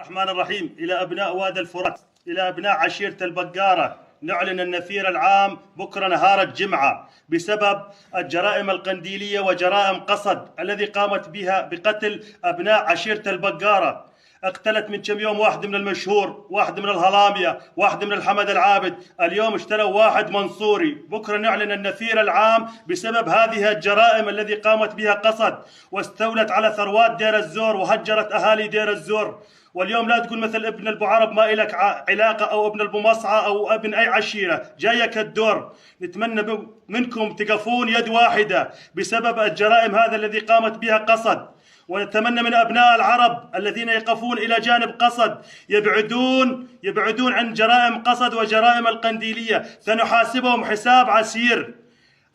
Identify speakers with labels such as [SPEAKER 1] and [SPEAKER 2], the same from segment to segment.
[SPEAKER 1] الرحمن الرحيم. إلى أبناء وادي الفرات، إلى أبناء عشيرة البقارة، نعلن النفير العام بكرة نهار الجمعة بسبب الجرائم القنديلية وجرائم قصد الذي قامت بها بقتل أبناء عشيرة البقارة. اقتلت من كم يوم واحد من المشهور، واحد من الهلامية، واحد من الحمد العابد، اليوم اشتلوا واحد منصوري. بكرة نعلن النفير العام بسبب هذه الجرائم الذي قامت بها قصد، واستولت على ثروات دير الزور وهجرت أهالي دير الزور. واليوم لا تقول مثل ابن ابو عرب ما إلك علاقة، أو ابن ابو مصعى، أو ابن أي عشيرة، جايك الدور. نتمنى منكم تقفون يد واحدة بسبب الجرائم هذا الذي قامت بها قصد، ونتمنى من أبناء العرب الذين يقفون إلى جانب قصد يبعدون عن جرائم قصد وجرائم القنديلية، سنحاسبهم حساب عسير.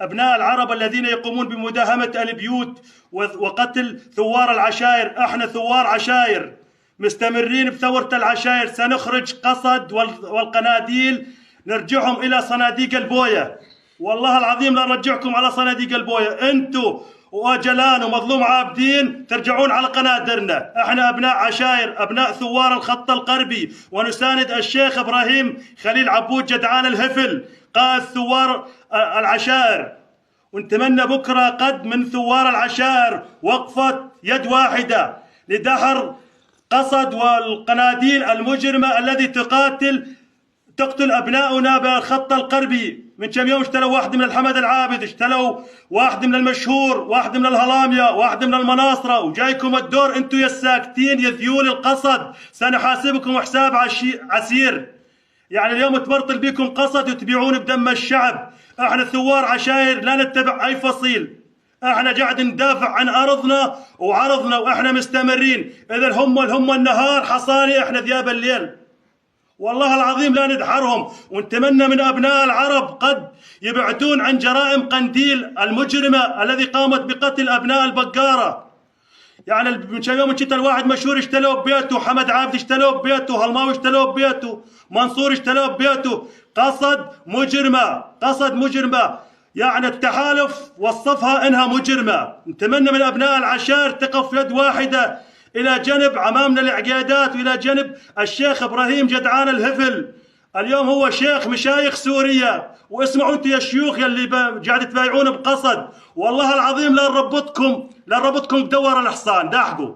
[SPEAKER 1] أبناء العرب الذين يقومون بمداهمة البيوت وقتل ثوار العشائر، احنا ثوار عشائر مستمرين بثورة العشائر، سنخرج قصد والقناديل نرجعهم إلى صناديق البوية. والله العظيم لا نرجعكم على صناديق البوية، أنتوا وأجلان ومظلوم عابدين ترجعون على قنادرنا. احنا أبناء عشائر، أبناء ثوار الخط الغربي، ونساند الشيخ إبراهيم خليل عبود جدعان الهفل قائد ثوار العشائر. ونتمنى بكرة قد من ثوار العشائر وقفة يد واحدة لدحر قصد والقناديل المجرمة الذي تقتل أبناؤنا بالخط الغربي. من كم يوم اشتلوا واحد من الحمد العابد، اشتلوا واحد من المشهور، واحد من الهلامية، واحد من المناصرة، وجايكم الدور انتوا يا الساكتين يا ذيول القصد، سنحاسبكم حساب عسير. يعني اليوم تبرطل بكم قصد وتبيعون بدم الشعب. احنا ثوار عشائر لا نتبع اي فصيل، احنا قاعد ندافع عن ارضنا وعرضنا، واحنا مستمرين. اذا هم النهار حصاني، احنا ذياب الليل. والله العظيم لا ندحرهم. ونتمنى من ابناء العرب قد يبعدون عن جرائم قنديل المجرمه الذي قامت بقتل ابناء البقاره. يعني من كم يوم شفت الواحد مشهور اشتلوه ببيته، حمد عابد اشتلوه ببيته، هلماوي اشتلوه ببيته، منصور اشتلوه ببيته. قصد مجرمه، يعني التحالف وصفها انها مجرمه. نتمنى من ابناء العشائر تقف يد واحده الى جنب عمامنا العقيادات، والى جنب الشيخ ابراهيم جدعان الهفل. اليوم هو شيخ مشايخ سوريا، واسمعوا انتم يا شيوخ يلي قاعد تبايعون بقصد، والله العظيم لا نربطكم بدور الحصان داحقوا.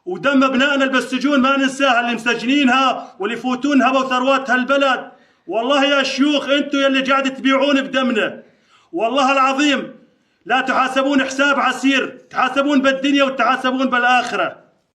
[SPEAKER 1] ودم ابنائنا اللي بالسجون ما ننساها، اللي مسجنينها واللي يفوتونها وثروات هالبلد. والله يا شيوخ انتم يلي قاعد تبيعون بدمنا، والله العظيم لا تحاسبون حساب عسير، تحاسبون بالدنيا وتحاسبون بالآخرة.